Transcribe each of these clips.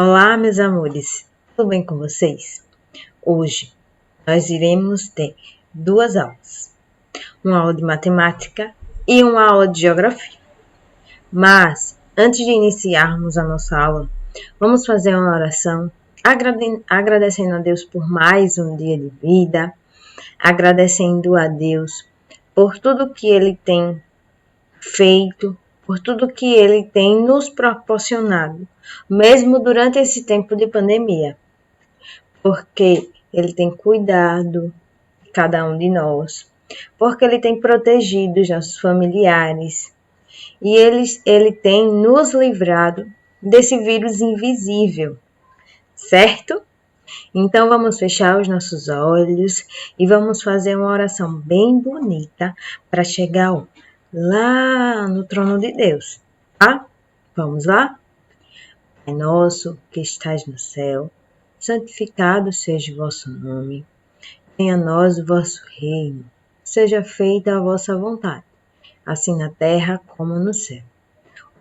Olá, meus amores, tudo bem com vocês? Hoje nós iremos ter duas aulas, uma aula de matemática e uma aula de geografia. Mas, antes de iniciarmos a nossa aula, vamos fazer uma oração agradecendo a Deus por mais um dia de vida, agradecendo a Deus por tudo que Ele tem feito, por tudo que Ele tem nos proporcionado, mesmo durante esse tempo de pandemia, porque Ele tem cuidado de cada um de nós, porque Ele tem protegido os nossos familiares e Ele tem nos livrado desse vírus invisível, certo? Então vamos fechar os nossos olhos e vamos fazer uma oração bem bonita para chegar lá no trono de Deus, tá? Vamos lá? Pai nosso que estás no céu, santificado seja o vosso nome. Venha a nós o vosso reino. Seja feita a vossa vontade, assim na terra como no céu.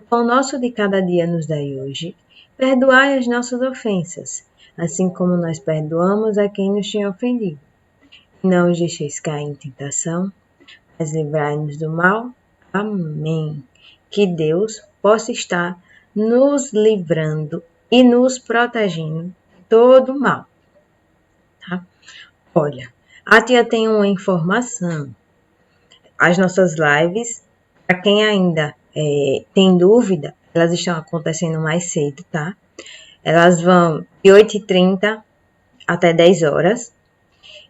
O pão nosso de cada dia nos dai hoje. Perdoai as nossas ofensas, assim como nós perdoamos a quem nos tinha ofendido. Não os deixeis cair em tentação, mas livrai-nos do mal. Amém. Que Deus possa estar nos livrando e nos protegendo de todo o mal. Tá? Olha, a tia tem uma informação. As nossas lives, para quem ainda tem dúvida, elas estão acontecendo mais cedo, tá? Elas vão de 8h30 até 10 horas.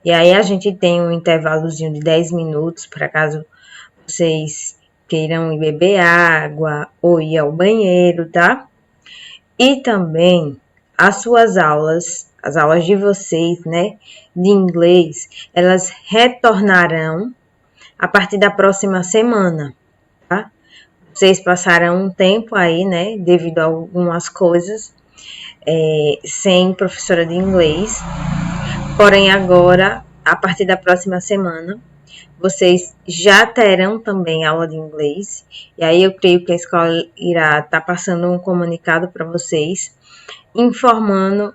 E aí a gente tem um intervalozinho de 10 minutos para caso vocês queiram ir beber água ou ir ao banheiro, tá? E também as suas aulas, as aulas de vocês, né, de inglês, elas retornarão a partir da próxima semana, tá? Vocês passaram um tempo aí, né, devido a algumas coisas, sem professora de inglês. Porém, agora, a partir da próxima semana, vocês já terão também aula de inglês. E aí eu creio que a escola irá estar passando um comunicado para vocês, informando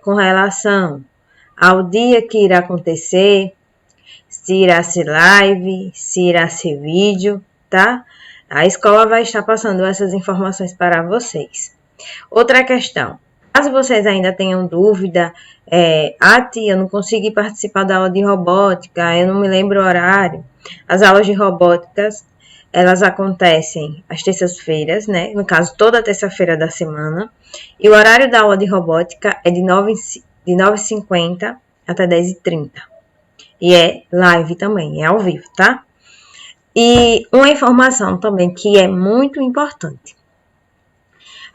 com relação ao dia que irá acontecer, se irá ser live, se irá ser vídeo, tá? A escola vai estar passando essas informações para vocês. Outra questão. Caso vocês ainda tenham dúvida, tia, eu não consegui participar da aula de robótica, eu não me lembro o horário. As aulas de robóticas, elas acontecem às terças-feiras, né? No caso, toda terça-feira da semana. E o horário da aula de robótica é de 9h50 até 10h30. E é live também, é ao vivo, tá? E uma informação também que é muito importante.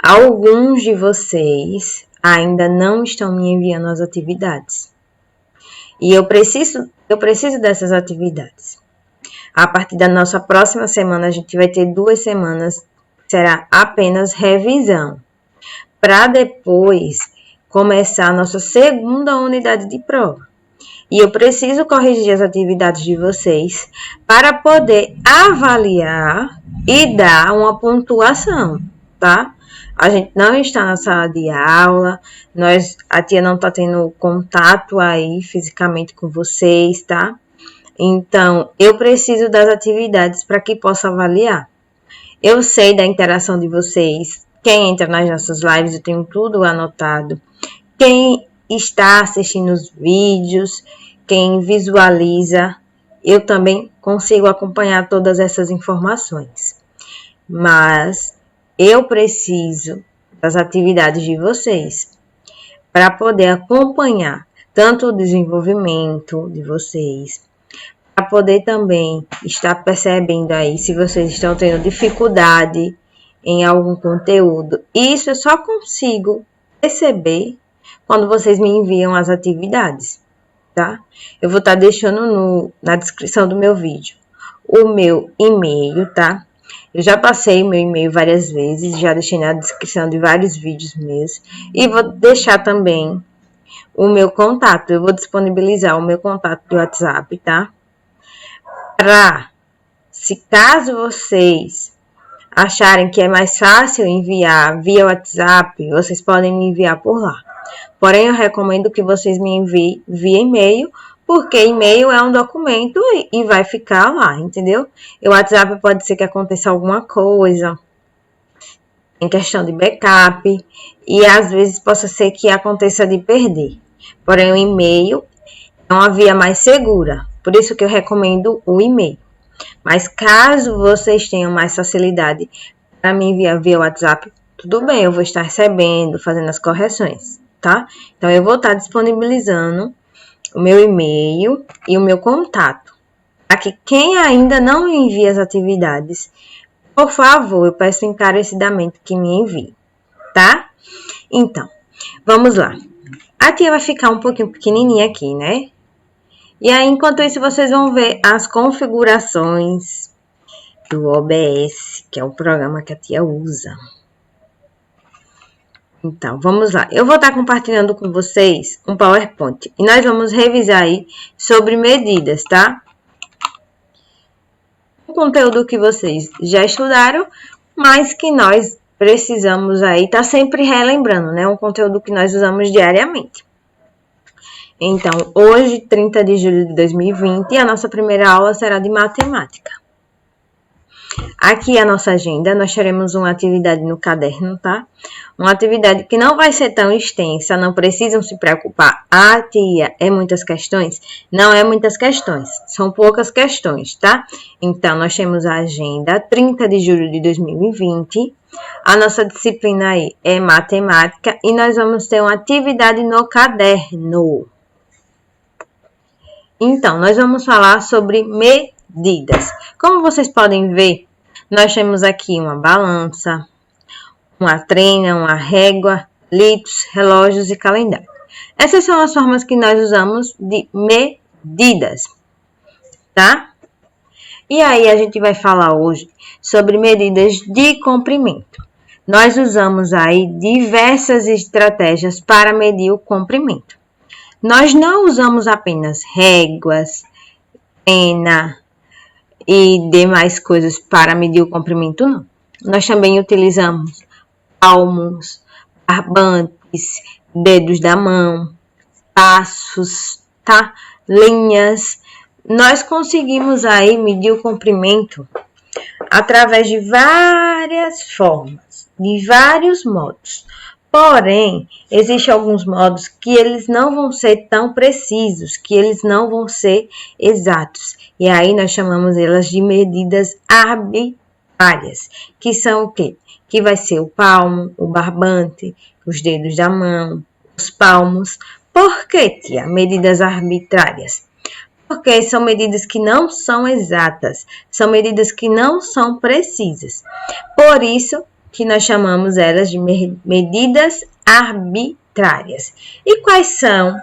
Alguns de vocês ainda não estão me enviando as atividades. E eu preciso dessas atividades. A partir da nossa próxima semana, a gente vai ter 2 semanas, será apenas revisão. Para depois começar a nossa segunda unidade de prova. E eu preciso corrigir as atividades de vocês para poder avaliar e dar uma pontuação, tá? A gente não está na sala de aula, a tia não está tendo contato aí fisicamente com vocês, tá? Então, eu preciso das atividades para que possa avaliar. Eu sei da interação de vocês, quem entra nas nossas lives, eu tenho tudo anotado. Quem está assistindo os vídeos, quem visualiza, eu também consigo acompanhar todas essas informações. Mas eu preciso das atividades de vocês para poder acompanhar tanto o desenvolvimento de vocês, para poder também estar percebendo aí se vocês estão tendo dificuldade em algum conteúdo. Isso eu só consigo perceber quando vocês me enviam as atividades, tá? Eu vou estar deixando na descrição do meu vídeo o meu e-mail, tá? Eu já passei meu e-mail várias vezes, já deixei na descrição de vários vídeos meus. E vou deixar também o meu contato. Eu vou disponibilizar o meu contato do WhatsApp, tá? Se caso vocês acharem que é mais fácil enviar via WhatsApp, vocês podem me enviar por lá. Porém, eu recomendo que vocês me enviem via e-mail, porque e-mail é um documento e vai ficar lá, entendeu? E o WhatsApp pode ser que aconteça alguma coisa, em questão de backup, e às vezes possa ser que aconteça de perder. Porém, o e-mail é uma via mais segura, por isso que eu recomendo o e-mail. Mas caso vocês tenham mais facilidade para me enviar via WhatsApp, tudo bem, eu vou estar recebendo, fazendo as correções, tá? Então, eu vou estar disponibilizando o meu e-mail e o meu contato. Para que quem ainda não me envia as atividades, por favor, eu peço encarecidamente que me envie, tá? Então, vamos lá. A tia vai ficar um pouquinho pequenininha aqui, né? E aí, enquanto isso, vocês vão ver as configurações do OBS, que é o programa que a tia usa. Então, vamos lá. Eu vou estar compartilhando com vocês um PowerPoint. E nós vamos revisar aí sobre medidas, tá? Um conteúdo que vocês já estudaram, mas que nós precisamos aí estar sempre relembrando, né? Um conteúdo que nós usamos diariamente. Então, hoje, 30 de julho de 2020, a nossa primeira aula será de matemática. Aqui a nossa agenda, nós teremos uma atividade no caderno, tá? Uma atividade que não vai ser tão extensa, não precisam se preocupar. Ah, tia, é muitas questões? Não é muitas questões, são poucas questões, tá? Então, nós temos a agenda 30 de julho de 2020. A nossa disciplina aí é matemática e nós vamos ter uma atividade no caderno. Então, nós vamos falar sobre medidas. Como vocês podem ver, nós temos aqui uma balança, uma trena, uma régua, litros, relógios e calendário. Essas são as formas que nós usamos de medidas, tá? E aí, a gente vai falar hoje sobre medidas de comprimento. Nós usamos aí diversas estratégias para medir o comprimento. Nós não usamos apenas réguas, pena e demais coisas para medir o comprimento, não. Nós também utilizamos palmos, barbantes, dedos da mão, passos, tá? Linhas. Nós conseguimos aí medir o comprimento através de várias formas, de vários modos. Porém, existem alguns modos que eles não vão ser tão precisos, que eles não vão ser exatos. E aí nós chamamos elas de medidas arbitrárias, que são o quê? Que vai ser o palmo, o barbante, os dedos da mão, os palmos. Por que, tia? Medidas arbitrárias? Porque são medidas que não são exatas, são medidas que não são precisas. Por isso que nós chamamos elas de medidas arbitrárias. E quais são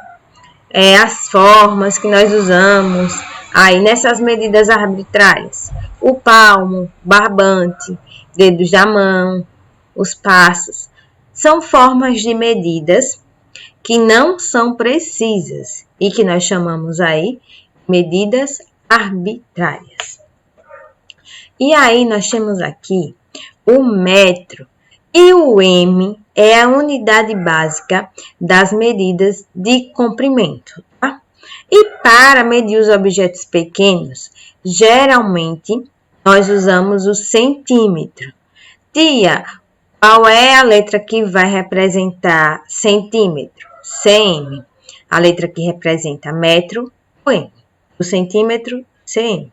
as formas que nós usamos aí nessas medidas arbitrárias? O palmo, barbante, dedos da mão, os passos. São formas de medidas que não são precisas e que nós chamamos aí medidas arbitrárias. E aí nós temos aqui o metro e o M é a unidade básica das medidas de comprimento, tá? E para medir os objetos pequenos, geralmente nós usamos o centímetro. Tia, qual é a letra que vai representar centímetro? cm. A letra que representa metro, o M. O centímetro, cm.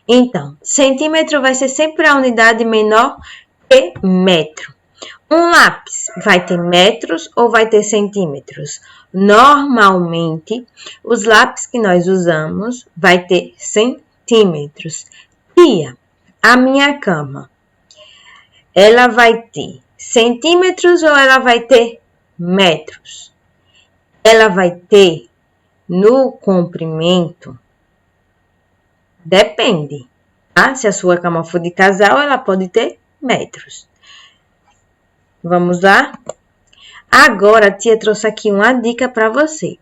Então, centímetro vai ser sempre a unidade menor que metro. Um lápis vai ter metros ou vai ter centímetros? Normalmente, os lápis que nós usamos vai ter centímetros. Tia, a minha cama, ela vai ter centímetros ou ela vai ter metros? Ela vai ter no comprimento? Depende, tá? Se a sua cama for de casal, ela pode ter metros. Vamos lá? Agora, a tia trouxe aqui uma dica para você.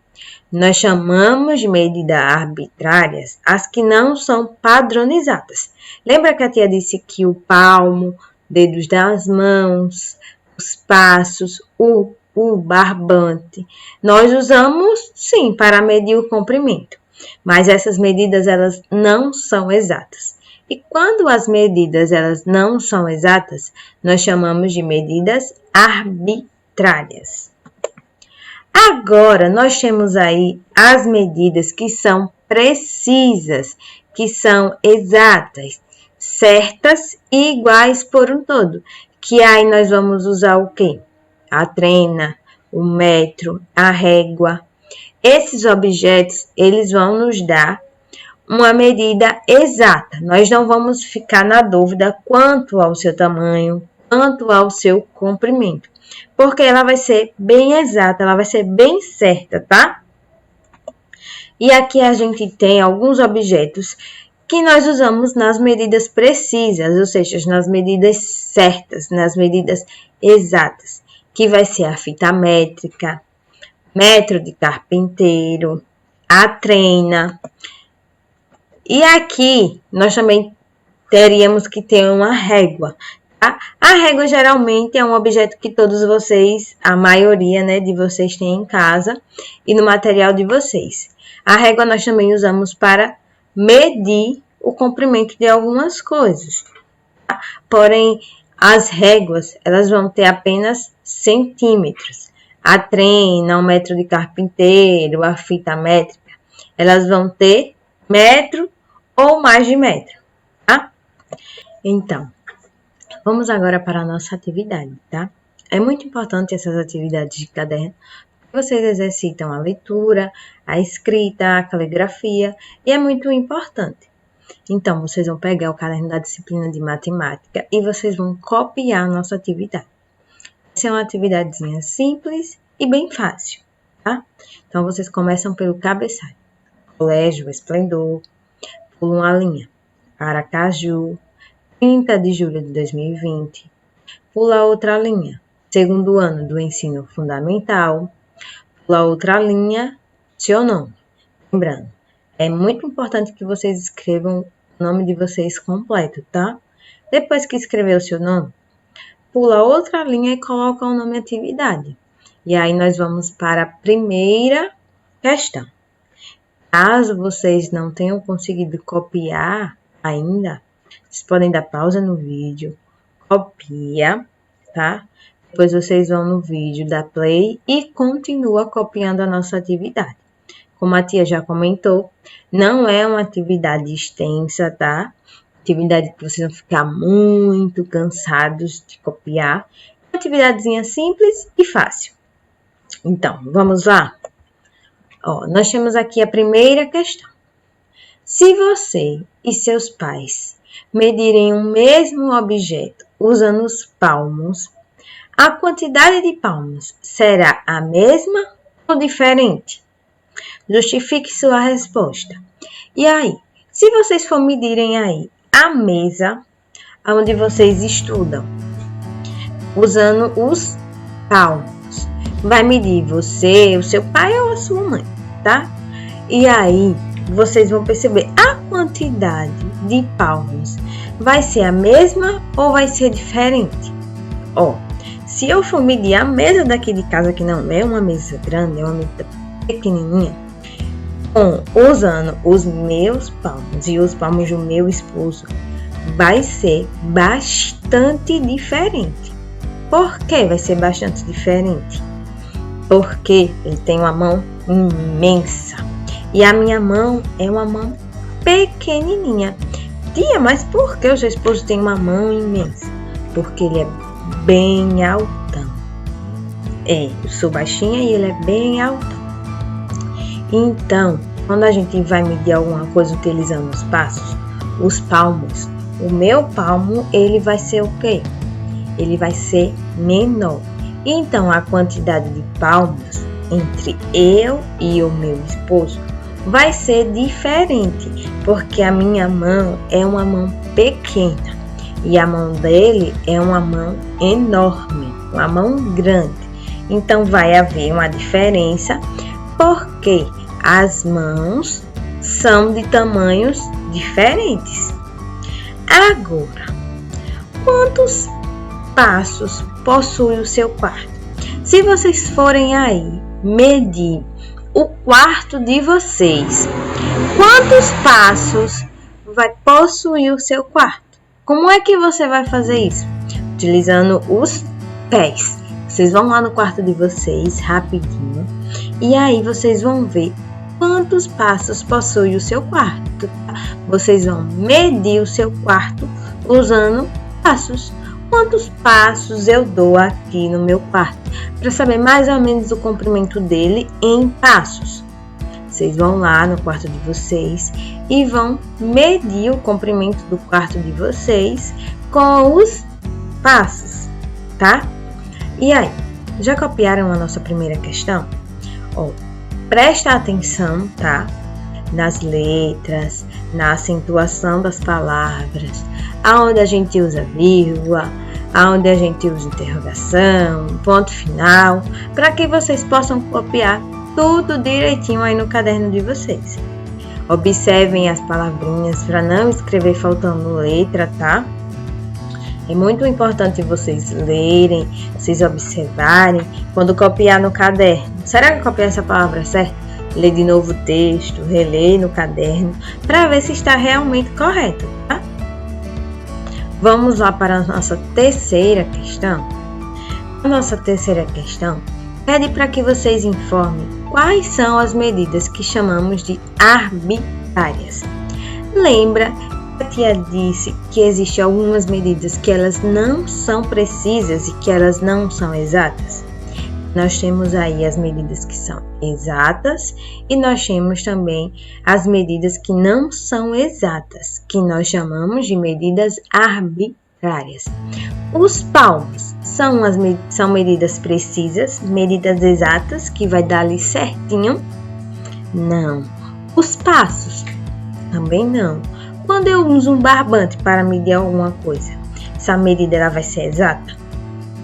Nós chamamos de medidas arbitrárias as que não são padronizadas. Lembra que a tia disse que o palmo dedos das mãos, os passos, o barbante. Nós usamos, sim, para medir o comprimento, mas essas medidas elas não são exatas. E quando as medidas elas não são exatas, nós chamamos de medidas arbitrárias. Agora, nós temos aí as medidas que são precisas, que são exatas, certas e iguais por um todo. Que aí nós vamos usar o quê? A trena, o metro, a régua. Esses objetos, eles vão nos dar uma medida exata. Nós não vamos ficar na dúvida quanto ao seu tamanho, quanto ao seu comprimento, porque ela vai ser bem exata, ela vai ser bem certa, tá? E aqui a gente tem alguns objetos que nós usamos nas medidas precisas, ou seja, nas medidas certas, nas medidas exatas, que vai ser a fita métrica, metro de carpinteiro, a trena. E aqui nós também teríamos que ter uma régua. Tá? A régua geralmente é um objeto que todos vocês, a maioria, né, de vocês tem em casa e no material de vocês. A régua nós também usamos para medir o comprimento de algumas coisas. Tá? Porém, as réguas, elas vão ter apenas centímetros. A trena, o metro de carpinteiro, a fita métrica, elas vão ter metro ou mais de metro, tá? Então, vamos agora para a nossa atividade, tá? É muito importante essas atividades de caderno, porque vocês exercitam a leitura, a escrita, a caligrafia, e é muito importante. Então, vocês vão pegar o caderno da disciplina de matemática e vocês vão copiar a nossa atividade. Essa é uma atividadezinha simples e bem fácil, tá? Então, vocês começam pelo cabeçalho. Colégio Esplendor, pula uma linha. Aracaju, 30 de julho de 2020. Pula outra linha. Segundo ano do ensino fundamental. Pula outra linha, seu nome. Lembrando, é muito importante que vocês escrevam o nome de vocês completo, tá? Depois que escrever o seu nome, pula outra linha e coloca o nome atividade. E aí nós vamos para a primeira questão. Caso vocês não tenham conseguido copiar ainda, vocês podem dar pausa no vídeo, copia, tá? Depois vocês vão no vídeo, dá play e continua copiando a nossa atividade. Como a tia já comentou, não é uma atividade extensa, tá? Atividade que vocês vão ficar muito cansados de copiar. Uma atividadezinha simples e fácil. Então, vamos lá? Ó, nós temos aqui a primeira questão. Se você e seus pais medirem o mesmo objeto usando os palmos, a quantidade de palmos será a mesma ou diferente? Justifique sua resposta. E aí, se vocês for medirem aí a mesa onde vocês estudam, usando os palmos, vai medir você, o seu pai ou a sua mãe, tá? E aí, vocês vão perceber a quantidade de palmos vai ser a mesma ou vai ser diferente? Ó, se eu for medir a mesa daqui de casa, que não é uma mesa grande, é uma mesa pequenininha, usando os meus palmos e os palmos do meu esposo, vai ser bastante diferente. Por que vai ser bastante diferente? Porque ele tem uma mão imensa e a minha mão é uma mão pequenininha. Tia, mas por que o seu esposo tem uma mão imensa? Porque ele é bem altão. Eu sou baixinha e ele é bem altão. Então, quando a gente vai medir alguma coisa utilizando os passos, os palmos, o meu palmo, ele vai ser o quê? Ele vai ser menor. Então, a quantidade de palmos entre eu e o meu esposo vai ser diferente, porque a minha mão é uma mão pequena e a mão dele é uma mão enorme, uma mão grande. Então, vai haver uma diferença, porque as mãos são de tamanhos diferentes. Agora, quantos passos possui o seu quarto? Se vocês forem aí medir o quarto de vocês, quantos passos vai possuir o seu quarto? Como é que você vai fazer isso? Utilizando os pés. Vocês vão lá no quarto de vocês rapidinho e aí vocês vão ver quantos passos possui o seu quarto. Vocês vão medir o seu quarto usando passos. Quantos passos eu dou aqui no meu quarto? Para saber mais ou menos o comprimento dele em passos. Vocês vão lá no quarto de vocês e vão medir o comprimento do quarto de vocês com os passos, tá? E aí, já copiaram a nossa primeira questão? Presta atenção, tá? Nas letras, na acentuação das palavras, aonde a gente usa vírgula, aonde a gente usa interrogação, ponto final, para que vocês possam copiar tudo direitinho aí no caderno de vocês. Observem as palavrinhas para não escrever faltando letra, tá? É muito importante vocês lerem, vocês observarem, quando copiar no caderno. Será que eu copiei essa palavra certa? Ler de novo o texto, reler no caderno, para ver se está realmente correto, tá? Vamos lá para a nossa terceira questão. A nossa terceira questão pede para que vocês informem quais são as medidas que chamamos de arbitrárias. Lembra que a tia disse que existem algumas medidas que elas não são precisas e que elas não são exatas? Nós temos aí as medidas que são exatas e nós temos também as medidas que não são exatas, que nós chamamos de medidas arbitrárias. Os palmos são medidas precisas, medidas exatas, que vai dar ali certinho? Não. Os passos? Também não. Quando eu uso um barbante para medir alguma coisa, essa medida ela vai ser exata?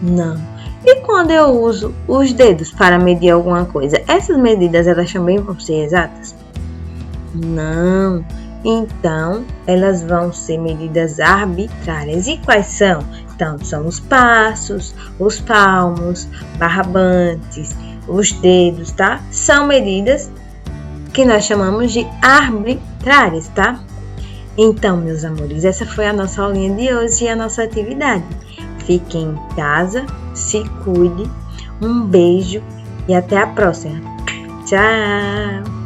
Não. E quando eu uso os dedos para medir alguma coisa, essas medidas elas também vão ser exatas? Não. Então, elas vão ser medidas arbitrárias. E quais são? Então, são os passos, os palmos, barbantes, os dedos, tá? São medidas que nós chamamos de arbitrárias, tá? Então, meus amores, essa foi a nossa aulinha de hoje e a nossa atividade. Fiquem em casa, se cuide, um beijo e até a próxima. Tchau!